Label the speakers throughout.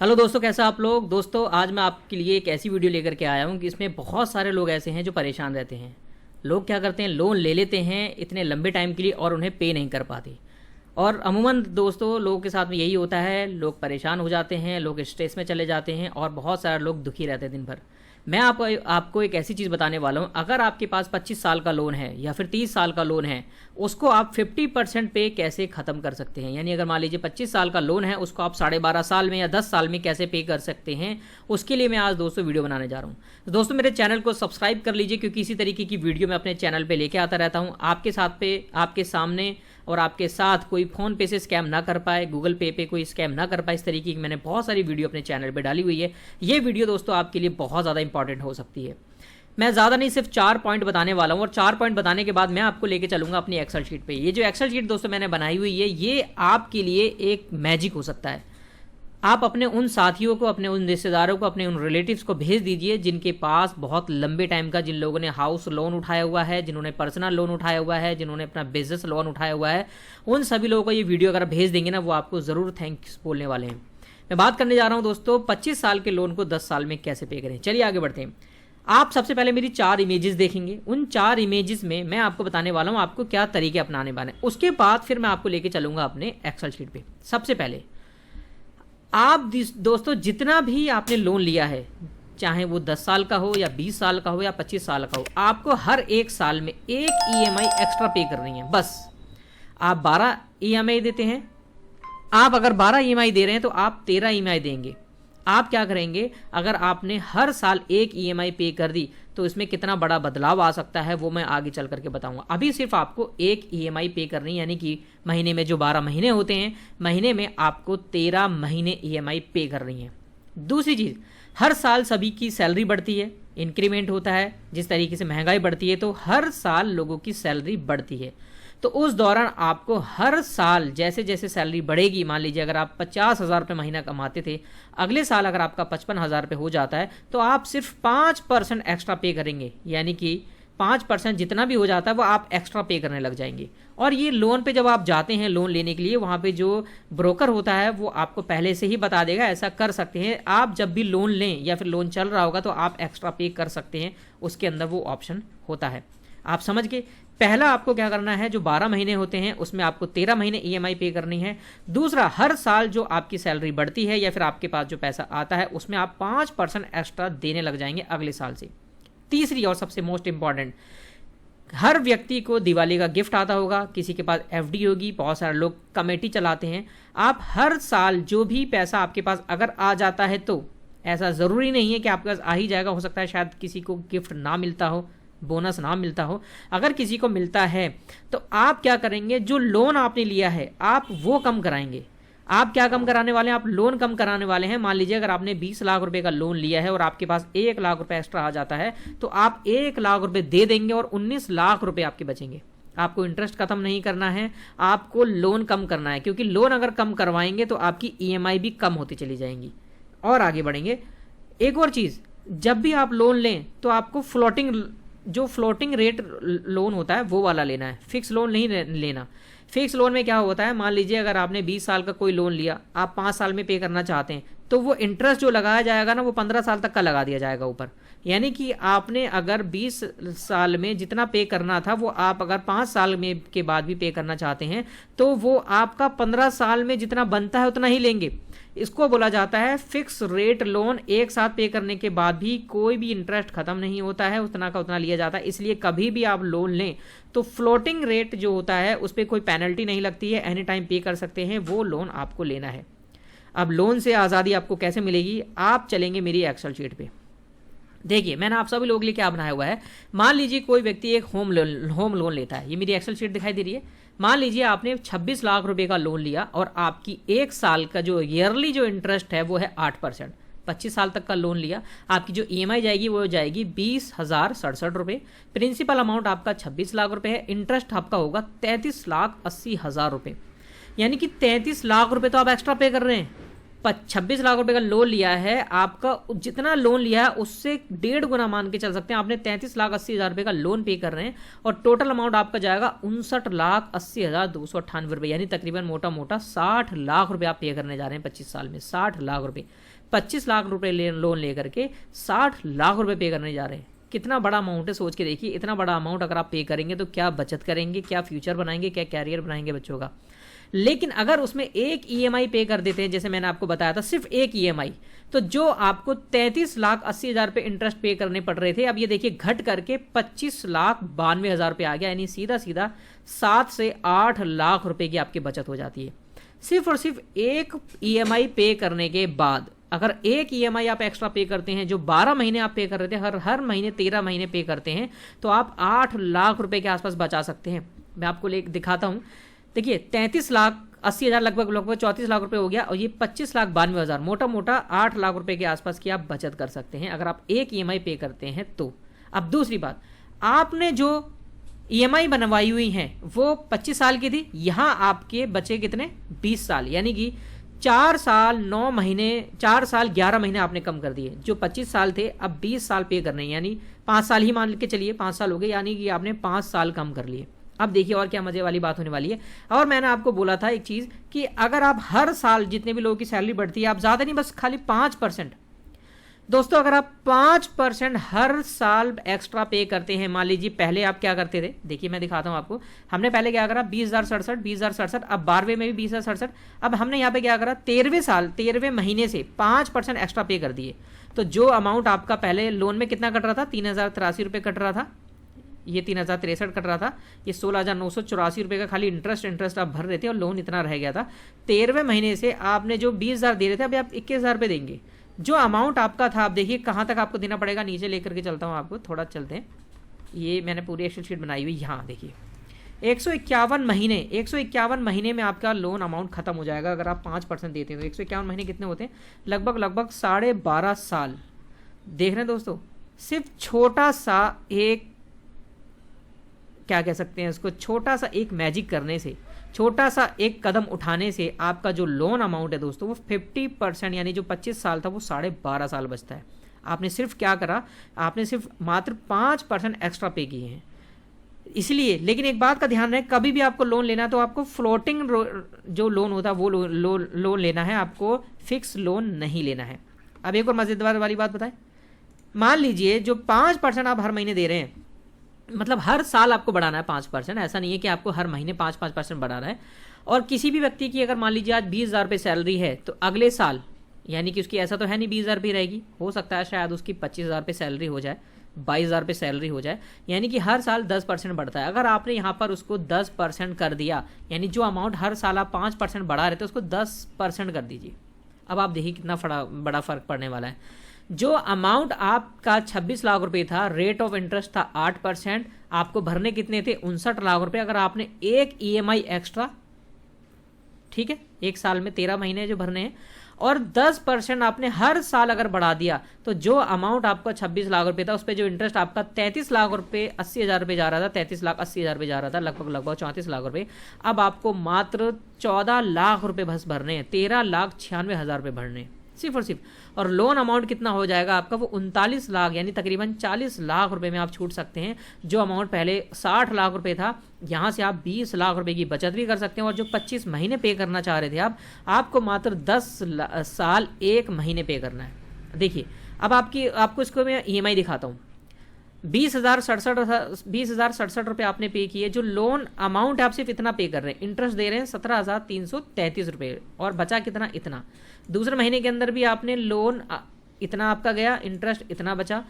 Speaker 1: Hello दोस्तों, कैसा आप लोग। दोस्तों आज मैं आपके लिए एक ऐसी वीडियो लेकर के आया हूँ कि इसमें बहुत सारे लोग ऐसे हैं जो परेशान रहते हैं। लोग क्या करते हैं, लोन ले लेते हैं इतने लंबे टाइम के लिए और उन्हें पे नहीं कर पाते। और अमूमन दोस्तों लोगों के साथ में यही होता है, लोग परेशान हो जाते हैं, लोग स्ट्रेस में चले जाते हैं और बहुत सारे लोग दुखी रहते हैं दिन भर। मैं आपको एक ऐसी चीज़ बताने वाला हूँ, अगर आपके पास 25 साल का लोन है या फिर 30 साल का लोन है, उसको आप 50% पे कैसे ख़त्म कर सकते हैं। यानी अगर मान लीजिए 25 साल का लोन है, उसको आप 12.5 साल में या 10 साल में कैसे पे कर सकते हैं, उसके लिए मैं आज दोस्तों वीडियो बनाने जा रहा हूँ। तो दोस्तों मेरे चैनल को सब्सक्राइब कर लीजिए, क्योंकि इसी तरीके की वीडियो मैं अपने चैनल पर लेके आता रहता हूँ आपके साथ पे, आपके सामने और आपके साथ कोई फ़ोन पे से स्कैम ना कर पाए, गूगल पे पे कोई स्कैम ना कर पाए। इस तरीके की मैंने बहुत सारी वीडियो अपने चैनल पे डाली हुई है। ये वीडियो दोस्तों आपके लिए बहुत ज़्यादा इंपॉर्टेंट हो सकती है। मैं ज़्यादा नहीं, सिर्फ 4 पॉइंट बताने वाला हूँ और 4 पॉइंट बताने के बाद मैं आपको लेके चलूँगा अपनी एक्सेल शीट पे। ये जो एक्सेल शीट दोस्तों मैंने बनाई हुई है, ये आपके लिए एक मैजिक हो सकता है। आप अपने उन साथियों को, अपने उन रिश्तेदारों को, अपने उन रिलेटिव्स को भेज दीजिए जिनके पास बहुत लंबे टाइम का, जिन लोगों ने हाउस लोन उठाया हुआ है, जिन्होंने पर्सनल लोन उठाया हुआ है, जिन्होंने अपना बिजनेस लोन उठाया हुआ है, उन सभी लोगों को ये वीडियो अगर भेज देंगे ना, वो आपको ज़रूर थैंक्स बोलने वाले हैं। मैं बात करने जा रहा हूँ दोस्तों 25 साल के लोन को 10 साल में कैसे पे करें। चलिए आगे बढ़ते हैं। आप सबसे पहले मेरी 4 इमेजेस देखेंगे। उन 4 इमेजेस में मैं आपको बताने वाला हूँ आपको क्या तरीके अपनाने वाले हैं। उसके बाद फिर मैं आपको लेके चलूँगा अपने एक्सेल शीट पे। सबसे पहले आप दोस्तों जितना भी आपने लोन लिया है, चाहे वो 10 साल का हो या 20 साल का हो या 25 साल का हो, आपको हर एक साल में एक ईएमआई एक्स्ट्रा पे करनी है। बस आप 12 ईएमआई देते हैं, आप अगर 12 ईएमआई दे रहे हैं तो आप 13 ईएमआई देंगे। आप क्या करेंगे, अगर आपने हर साल एक ईएमआई पे कर दी तो इसमें कितना बड़ा बदलाव आ सकता है वो मैं आगे चल करके बताऊंगा। अभी सिर्फ आपको एक ईएमआई पे करनी, यानी कि महीने में जो 12 महीने होते हैं, महीने में आपको 13 महीने ईएमआई पे करनी है। दूसरी चीज़, हर साल सभी की सैलरी बढ़ती है, इंक्रीमेंट होता है। जिस तरीके से महंगाई बढ़ती है तो हर साल लोगों की सैलरी बढ़ती है। तो उस दौरान आपको हर साल जैसे जैसे सैलरी बढ़ेगी, मान लीजिए अगर आप 50,000 रुपये महीना कमाते थे, अगले साल अगर आपका 55,000 रुपये हो जाता है तो आप सिर्फ 5% एक्स्ट्रा पे करेंगे। यानी कि 5% जितना भी हो जाता है वो आप एक्स्ट्रा पे करने लग जाएंगे। और ये लोन पे जब आप जाते हैं लोन लेने के लिए, वहाँ पे जो ब्रोकर होता है वो आपको पहले से ही बता देगा ऐसा कर सकते हैं। आप जब भी लोन लें या फिर लोन चल रहा होगा तो आप एक्स्ट्रा पे कर सकते हैं, उसके अंदर वो ऑप्शन होता है। आप समझ गए। पहला आपको क्या करना है, जो 12 महीने होते हैं उसमें आपको 13 महीने ईएमआई पे करनी है। दूसरा, हर साल जो आपकी सैलरी बढ़ती है या फिर आपके पास जो पैसा आता है उसमें आप 5% एक्स्ट्रा देने लग जाएंगे अगले साल से। तीसरी और सबसे मोस्ट इंपॉर्टेंट, हर व्यक्ति को दिवाली का गिफ्ट आता होगा, किसी के पास एफडी होगी, बहुत सारे लोग कमेटी चलाते हैं। आप हर साल जो भी पैसा आपके पास अगर आ जाता है, तो ऐसा ज़रूरी नहीं है कि आपके पास आ ही जाएगा, हो सकता है शायद किसी को गिफ्ट ना मिलता हो, बोनस ना मिलता हो। अगर किसी को मिलता है तो आप क्या करेंगे, जो लोन आपने लिया है आप वो कम कराएंगे। आप क्या कम कराने वाले हैं, आप लोन कम कराने वाले हैं। मान लीजिए अगर आपने 20 लाख रुपए का लोन लिया है और आपके पास 1 लाख रुपए एक्स्ट्रा आ जाता है, तो आप 1 लाख रुपए दे देंगे और 19 लाख रुपए आपके बचेंगे। आपको इंटरेस्ट खत्म नहीं करना है, आपको लोन कम करना है, क्योंकि लोन अगर कम करवाएंगे तो आपकी ईएमआई भी कम होती चली जाएंगी। और आगे बढ़ेंगे। एक और चीज़, जब भी आप लोन लें तो आपको फ्लोटिंग रेट लोन होता है वो वाला लेना है, फिक्स लोन नहीं लेना। फिक्स लोन में क्या होता है, मान लीजिए अगर आपने 20 साल का कोई लोन लिया, आप 5 साल में पे करना चाहते हैं, तो वो इंटरेस्ट जो लगाया जाएगा ना वो 15 साल तक का लगा दिया जाएगा ऊपर। यानी कि आपने अगर 20 साल में जितना पे करना था वो आप अगर 5 साल में के बाद भी पे करना चाहते हैं तो वो आपका 15 साल में जितना बनता है उतना ही लेंगे। इसको बोला जाता है फिक्स रेट लोन। एक साथ पे करने के बाद भी कोई भी इंटरेस्ट खत्म नहीं होता है, उतना का उतना लिया जाता है। इसलिए कभी भी आप लोन लें तो फ्लोटिंग रेट जो होता है उस पर कोई पेनल्टी नहीं लगती है, एनी टाइम पे कर सकते हैं, वो लोन आपको लेना है। अब लोन से आज़ादी आपको कैसे मिलेगी, आप चलेंगे मेरी एक्सेल शीट पे। देखिए मैंने आप सभी लोगों के लिए क्या बनाया हुआ है। मान लीजिए कोई व्यक्ति एक होम लोन लेता है। ये मेरी एक्सेल शीट दिखाई दे रही है। मान लीजिए आपने 26 लाख रुपए का लोन लिया और आपकी एक साल का जो ईयरली जो इंटरेस्ट है वो है 8%। 25 साल तक का लोन लिया, आपकी जो ईएमआई जाएगी वो जाएगी 20,067 रुपये। प्रिंसिपल अमाउंट आपका 26 लाख रुपए है, इंटरेस्ट आपका होगा 33,80,000 रुपये। यानी कि 33 लाख रुपए तो आप एक्स्ट्रा पे कर रहे हैं। 26 लाख रुपए का लोन लिया है, आपका जितना लोन लिया है उससे 1.5 गुना मान के चल सकते हैं। आपने 33,80,000 रुपए का लोन पे कर रहे हैं और टोटल अमाउंट आपका जाएगा 59,80,298 रुपए, यानी तकरीबन मोटा मोटा 60 लाख रुपए आप पे करने जा रहे हैं 25 साल में। 60 लाख रुपए, 25 लाख रुपए लोन लेकर के 60 लाख रुपए पे करने जा रहे हैं। कितना बड़ा अमाउंट है, सोच के देखिए। इतना बड़ा अमाउंट अगर आप पे करेंगे तो क्या बचत करेंगे, क्या फ्यूचर बनाएंगे, क्या कैरियर बनाएंगे बच्चों का। लेकिन अगर उसमें एक ईएमआई पे कर देते हैं, जैसे मैंने आपको बताया था सिर्फ एक ईएमआई, तो जो आपको 33,80,000 रुपये इंटरेस्ट पे करने पड़ रहे थे, अब ये देखिए घट करके 25,92,000 रुपये आ गया, यानी सीधा सीधा 7 से 8 लाख रुपए की आपकी बचत हो जाती है सिर्फ और सिर्फ एक ईएमआई पे करने के बाद। अगर एक ईएमआई आप एक्स्ट्रा पे करते हैं, जो 12 महीने आप पे कर रहे थे, हर महीने 13 महीने पे करते हैं, तो आप 8 लाख रुपए के आसपास बचा सकते हैं। मैं आपको दिखाता हूं। देखिए 33,80,000 लगभग 34 लाख रुपए हो गया, और ये 25,92,000, मोटा मोटा 8 लाख रुपए के आसपास की आप बचत कर सकते हैं अगर आप एक ईएमआई पे करते हैं तो। अब दूसरी बात, आपने जो ईएमआई बनवाई हुई है वो 25 साल की थी, यहां आपके बचे कितने 20 साल, यानी कि 4 साल 9 महीने 4 साल 11 महीने आपने कम कर दिए। जो 25 साल थे अब 20 साल पे करने, यानी 5 साल ही मान के चलिए, 5 साल हो गए, यानी कि आपने 5 साल कम कर लिए। अब देखिए और क्या मजे वाली बात होने वाली है। और मैंने आपको बोला था एक चीज कि अगर आप हर साल जितने भी लोगों की सैलरी बढ़ती है, आप ज्यादा नहीं, बस खाली 5%, दोस्तों अगर आप 5% हर साल एक्स्ट्रा पे करते हैं, मान लीजिए पहले आप क्या करते थे, देखिए मैं दिखाता हूं आपको। हमने पहले क्या करा 20,067, अब 12वें में भी 20,067, अब हमने यहाँ पे क्या करा 13वें महीने से 5% एक्स्ट्रा पे कर दिए। तो जो अमाउंट आपका पहले लोन में कितना कट रहा था, 3,083 रुपये कट रहा था, ये 3,063 कट रहा था, ये 16,984 रुपये का खाली इंटरेस्ट आप भर रहे थे और लोन इतना रह गया था। 13वें महीने से आपने जो 20,000 दे रहे थे, अभी आप 21,000 रुपये देंगे। जो अमाउंट आपका था, आप देखिए कहाँ तक आपको देना पड़ेगा, नीचे लेकर के चलता हूँ आपको, थोड़ा चलते हैं। ये मैंने पूरी एक्सेल शीट बनाई हुई, यहाँ देखिए 151 महीने में आपका लोन अमाउंट खत्म हो जाएगा अगर आप 5% देते हैं। तो 151 महीने कितने होते हैं, लगभग 12.5 साल। देख रहे हैं दोस्तों, सिर्फ छोटा सा एक, क्या कह सकते हैं इसको, छोटा सा एक मैजिक करने से, छोटा सा एक कदम उठाने से आपका जो लोन अमाउंट है दोस्तों वो 50%, यानी जो 25 साल था वो 12.5 साल बचता है। आपने सिर्फ क्या करा, आपने सिर्फ मात्र 5% एक्स्ट्रा पे किए हैं। इसलिए लेकिन एक बात का ध्यान रहे, कभी भी आपको लोन लेना है तो आपको फ्लोटिंग जो लोन होता है वो लोन लेना है, आपको फिक्स लोन नहीं लेना है। अब एक और मजेदार वाली बात बताएं, मान लीजिए जो 5% आप हर महीने दे रहे हैं, मतलब हर साल आपको बढ़ाना है 5%, ऐसा नहीं है कि आपको हर महीने 5% बढ़ाना है। और किसी भी व्यक्ति की अगर मान लीजिए आज 20,000 रुपये सैलरी है, तो अगले साल, यानी कि उसकी ऐसा तो है नहीं 20,000 रुपये रहेगी, हो सकता है शायद उसकी 25,000 रुपये सैलरी हो जाए, 22,000 रुपये सैलरी हो जाए, यानी कि हर साल 10% बढ़ता है। अगर आपने यहाँ पर उसको 10% कर दिया, यानी जो अमाउंट हर साल आप 5% बढ़ा रहे थे उसको 10% कर दीजिए। अब आप देखिए कितना बड़ा फर्क पड़ने वाला है। जो अमाउंट आपका 26 लाख रुपए था, रेट ऑफ इंटरेस्ट था 8%, आपको भरने कितने थे 59 लाख रुपए। अगर आपने एक ईएमआई एक्स्ट्रा, ठीक है, एक साल में 13 महीने जो भरने हैं, और 10% आपने हर साल अगर बढ़ा दिया, तो जो अमाउंट आपका 26 लाख रुपए था उस पर जो इंटरेस्ट आपका 33 लाख रुपए 80,000 रुपये जा रहा था, 33,80,000 रुपये जा रहा था, लगभग 34 लाख रुपए, अब आपको मात्र 14 लाख रुपए बस भरने हैं, 13,96,000 रुपये भरने हैं सिर्फ और सिर्फ। और लोन अमाउंट कितना हो जाएगा आपका, वो 39 लाख, यानी तकरीबन 40 लाख रुपए में आप छूट सकते हैं। जो अमाउंट पहले 60 लाख रुपए था, यहाँ से आप 20 लाख रुपए की बचत भी कर सकते हैं। और जो 25 महीने पे करना चाह रहे थे आपको मात्र 10 साल 1 महीने पे करना है। देखिए अब आपको इसको मैं ईएमआई दिखाता हूँ। 20,067 रुपये आपने पे किए, जो लोन अमाउंट आप सिर्फ इतना पे कर रहे हैं, इंटरेस्ट दे रहे हैं 17,333 रुपये, और बचा कितना, इतना। दूसरे महीने के अंदर भी आपने लोन इतना आपका गया, इंटरेस्ट इतना बचा।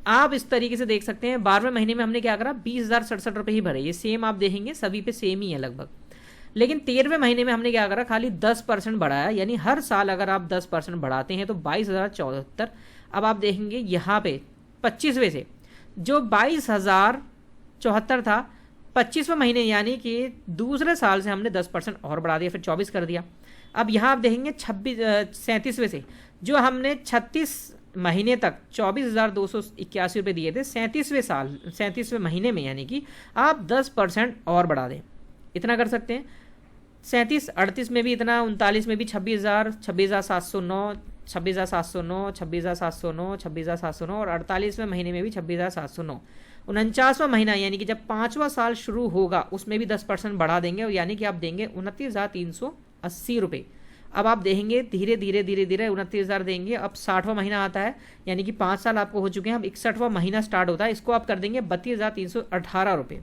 Speaker 1: आप इस तरीके से देख सकते हैं। 12वें महीने में हमने क्या करा, 20,067 रुपये ही भरे, ये सेम आप देखेंगे सभी पे सेम ही है लगभग। लेकिन 13वें महीने में हमने क्या करा, खाली 10% बढ़ाया, यानी हर साल अगर आप 10% बढ़ाते हैं तो 22,074। अब आप देखेंगे यहाँ पे 25वें से जो 22,074 था, 25वें महीने यानी कि दूसरे साल से हमने 10% और बढ़ा दिया, फिर 24 कर दिया। अब यहाँ आप देखेंगे 37वें से जो हमने 36 महीने तक 24,281 रुपये दिए थे, 37वें महीने में यानी कि आप 10% और बढ़ा दें, इतना कर सकते हैं। 37-38 में भी इतना, 39 में भी 26,000, 26,709, 26,709, 26,709, 26,709 और 48वें महीने में भी 26,709। 49वां महीना यानी कि जब 5वां साल शुरू होगा उसमें भी 10% बढ़ा देंगे और यानी कि आप देंगे 29,380 रुपये। अब आप देंगे धीरे धीरे धीरे धीरे 29,000 देंगे। अब 60वां महीना आता है यानी कि 5 साल आपको हो चुके हैं। अब 61वां महीना स्टार्ट होता है, इसको आप कर देंगे 32,318 रुपये।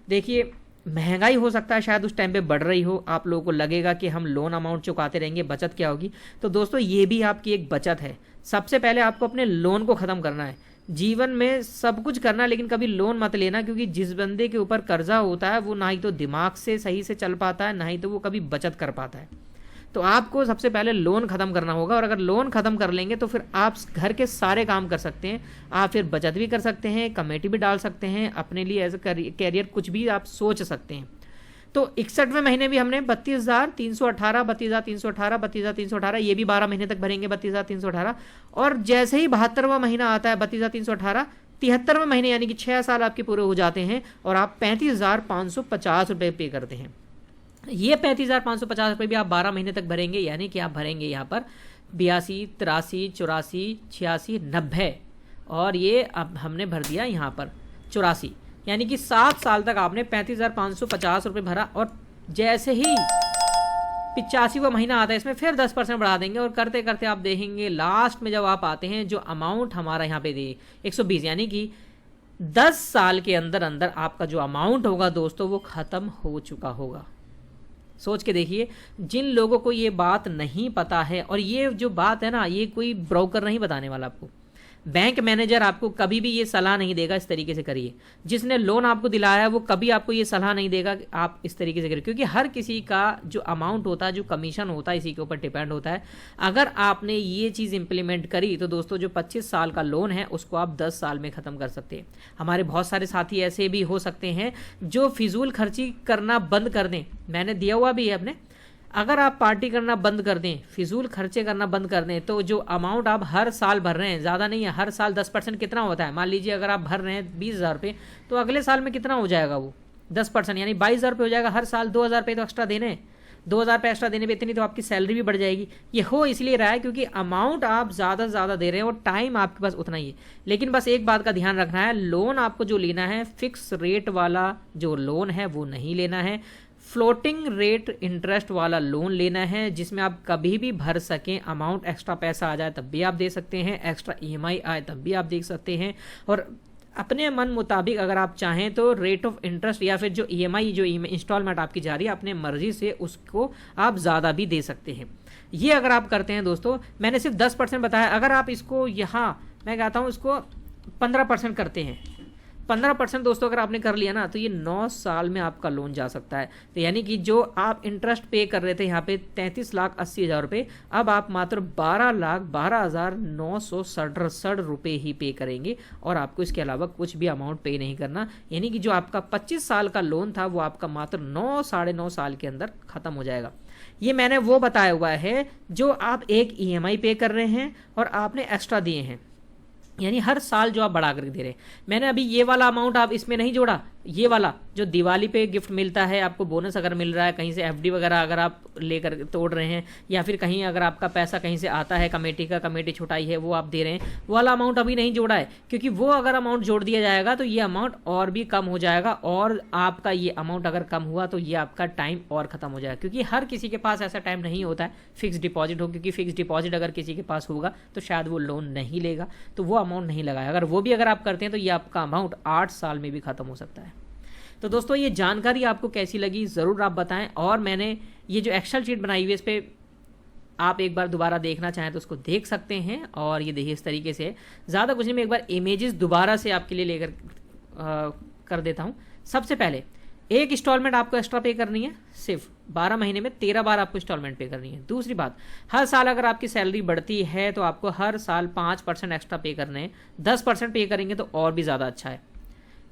Speaker 1: देखिए महंगाई हो सकता है शायद उस टाइम पे बढ़ रही हो, आप लोगों को लगेगा कि हम लोन अमाउंट चुकाते रहेंगे, बचत क्या होगी। तो दोस्तों ये भी आपकी एक बचत है। सबसे पहले आपको अपने लोन को ख़त्म करना है। जीवन में सब कुछ करना है लेकिन कभी लोन मत लेना, क्योंकि जिस बंदे के ऊपर कर्जा होता है वो ना ही तो दिमाग से सही से चल पाता है, ना ही तो वो कभी बचत कर पाता है। तो आपको सबसे पहले लोन खत्म करना होगा और अगर लोन खत्म कर लेंगे तो फिर आप घर के सारे काम कर सकते हैं। आप फिर बचत भी कर सकते हैं, कमेटी भी डाल सकते हैं, अपने लिए एज ए कैरियर कुछ भी आप सोच सकते हैं। तो 61वें महीने भी हमने 32,318, 32,318, 32,318, ये भी 12 महीने तक भरेंगे 32,318। और जैसे ही 72वां महीना आता है 32,318, 73वें महीने यानी कि 6 साल आपके पूरे हो जाते हैं और आप 35,550 रुपये पे करते हैं। ये 35,550 रुपये भी आप 12 महीने तक भरेंगे, यानी कि आप भरेंगे यहाँ पर 82, 83, 84, 86, 90 और ये अब हमने भर दिया यहाँ पर 84, यानी कि 7 साल तक आपने 35,550 रुपये भरा। और जैसे ही 85वां महीना आता है इसमें फिर 10% बढ़ा देंगे और करते करते आप देखेंगे लास्ट में जब आप आते हैं जो अमाउंट हमारा यहाँ पे दे 120, यानी कि 10 साल के अंदर अंदर आपका जो अमाउंट होगा दोस्तों वो ख़त्म हो चुका होगा। सोच के देखिए, जिन लोगों को ये बात नहीं पता है, और ये जो बात है ना ये कोई ब्रोकर नहीं बताने वाला आपको, बैंक मैनेजर आपको कभी भी ये सलाह नहीं देगा इस तरीके से करिए। जिसने लोन आपको दिलाया है वो कभी आपको ये सलाह नहीं देगा कि आप इस तरीके से करिए, क्योंकि हर किसी का जो अमाउंट होता है, जो कमीशन होता है, इसी के ऊपर डिपेंड होता है। अगर आपने ये चीज़ इंप्लीमेंट करी तो दोस्तों जो 25 साल का लोन है उसको आप 10 साल में ख़त्म कर सकते हैं। हमारे बहुत सारे साथी ऐसे भी हो सकते हैं जो फिजूल खर्ची करना बंद कर दें, मैंने दिया हुआ भी है अपने। अगर आप पार्टी करना बंद कर दें, फिजूल खर्चे करना बंद कर दें, तो जो अमाउंट आप हर साल भर रहे हैं, ज़्यादा नहीं है, हर साल 10% कितना होता है, मान लीजिए अगर आप भर रहे हैं 20,000 रुपये, तो अगले साल में कितना हो जाएगा वो 10%, यानी 22,000 रुपये हो जाएगा। हर साल 2,000 रुपये तो एक्स्ट्रा देने हैं, 2,000 रुपये एक्स्ट्रा देने पे इतनी तो आपकी सैलरी भी बढ़ जाएगी। ये हो इसलिए रहा है क्योंकि अमाउंट आप ज़्यादा से ज़्यादा दे रहे हैं और टाइम आपके पास उतना ही है। लेकिन बस एक बात का ध्यान रखना है, लोन आपको जो लेना है फिक्स रेट वाला जो लोन है वो नहीं लेना है, फ्लोटिंग रेट इंटरेस्ट वाला लोन लेना है जिसमें आप कभी भी भर सकें। अमाउंट एक्स्ट्रा पैसा आ जाए तब भी आप दे सकते हैं, एक्स्ट्रा EMI आए तब भी आप दे सकते हैं, और अपने मन मुताबिक अगर आप चाहें तो रेट ऑफ इंटरेस्ट या फिर जो EMI जो इंस्टॉलमेंट आपकी जा रही है अपने मर्जी से उसको आप ज़्यादा भी दे सकते हैं। ये अगर आप करते हैं दोस्तों, मैंने सिर्फ 10% बताया, अगर आप इसको यहाँ मैं कहता हूँ इसको 15% करते हैं, 15% दोस्तों अगर आपने कर लिया ना तो ये 9 साल में आपका लोन जा सकता है। तो यानी कि जो आप इंटरेस्ट पे कर रहे थे यहाँ पे 33,80,000 रुपये, अब आप मात्र 12,12,967 रुपये ही पे करेंगे और आपको इसके अलावा कुछ भी अमाउंट पे नहीं करना। यानी कि जो आपका 25 साल का लोन था वो आपका मात्र 9 साढ़े 9 साल के अंदर ख़त्म हो जाएगा। ये मैंने वो बताया हुआ है जो आप एक EMI पे कर रहे हैं और आपने एक्स्ट्रा दिए हैं, यानी हर साल जो आप बढ़ा करके दे रहे हैं। मैंने अभी ये वाला अमाउंट आप इसमें नहीं जोड़ा, ये वाला जो दिवाली पे गिफ्ट मिलता है आपको, बोनस अगर मिल रहा है कहीं से, FD वगैरह अगर आप लेकर तोड़ रहे हैं, या फिर कहीं अगर आपका पैसा कहीं से आता है कमेटी का, कमेटी छुटाई है वो आप दे रहे हैं, वो वाला अमाउंट अभी नहीं जोड़ा है, क्योंकि वो अगर अमाउंट जोड़ दिया जाएगा तो ये अमाउंट और भी कम हो जाएगा, और आपका ये अमाउंट अगर कम हुआ तो ये आपका टाइम और ख़त्म हो जाएगा। क्योंकि हर किसी के पास ऐसा टाइम नहीं होता है फिक्स डिपॉजिट हो, क्योंकि फिक्स डिपॉजिट अगर किसी के पास होगा तो शायद वो लोन नहीं लेगा, तो वो अमाउंट नहीं लगाएगा। अगर वो भी अगर आप करते हैं तो ये आपका अमाउंट 8 साल में भी ख़त्म हो सकता है। तो दोस्तों ये जानकारी आपको कैसी लगी ज़रूर आप बताएं, और मैंने ये जो एक्सेल शीट बनाई हुई है इस पर आप एक बार दोबारा देखना चाहें तो उसको देख सकते हैं। और ये देखिए इस तरीके से, ज़्यादा कुछ नहीं, मैं एक बार इमेजेस दोबारा से आपके लिए लेकर कर देता हूँ। सबसे पहले एक इंस्टॉलमेंट आपको एक्स्ट्रा पे करनी है, सिर्फ 12 महीने में 13 बार आपको इंस्टॉलमेंट पे करनी है। दूसरी बात, हर साल अगर आपकी सैलरी बढ़ती है तो आपको हर साल 5% एक्स्ट्रा पे करने हैं, 10% पे करेंगे तो और भी ज़्यादा अच्छा है।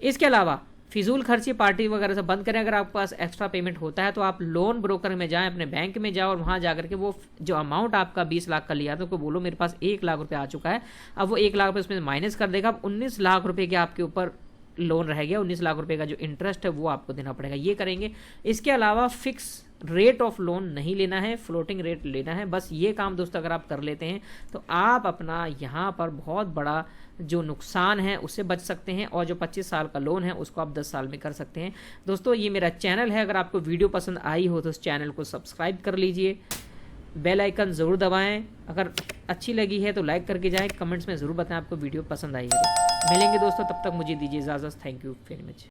Speaker 1: इसके अलावा फिजूल खर्ची पार्टी वगैरह से बंद करें। अगर आपके पास एक्स्ट्रा पेमेंट होता है तो आप लोन ब्रोकर में जाएं, अपने बैंक में जाओ और वहाँ जाकर के वो जो अमाउंट आपका 20 लाख का लिया था उसको बोलो मेरे पास 1 लाख रुपये आ चुका है, अब वो 1 लाख रुपये उसमें माइनस कर देगा, अब 19 लाख रुपये के आपके ऊपर लोन रह गया, 19 लाख रुपए का जो इंटरेस्ट है वो आपको देना पड़ेगा, ये करेंगे। इसके अलावा फिक्स रेट ऑफ लोन नहीं लेना है, फ्लोटिंग रेट लेना है। बस ये काम दोस्तों अगर आप कर लेते हैं तो आप अपना यहाँ पर बहुत बड़ा जो नुकसान है उससे बच सकते हैं, और जो 25 साल का लोन है उसको आप 10 साल में कर सकते हैं। दोस्तों ये मेरा चैनल है, अगर आपको वीडियो पसंद आई हो तो उस चैनल को सब्सक्राइब कर लीजिए, बेल आइकन ज़रूर दबाएं। अगर अच्छी लगी है तो लाइक करके जाएं, कमेंट्स में ज़रूर बताएं आपको वीडियो पसंद आई है तो। मिलेंगे दोस्तों, तब तक मुझे दीजिए इजाज़त। Thank you very much.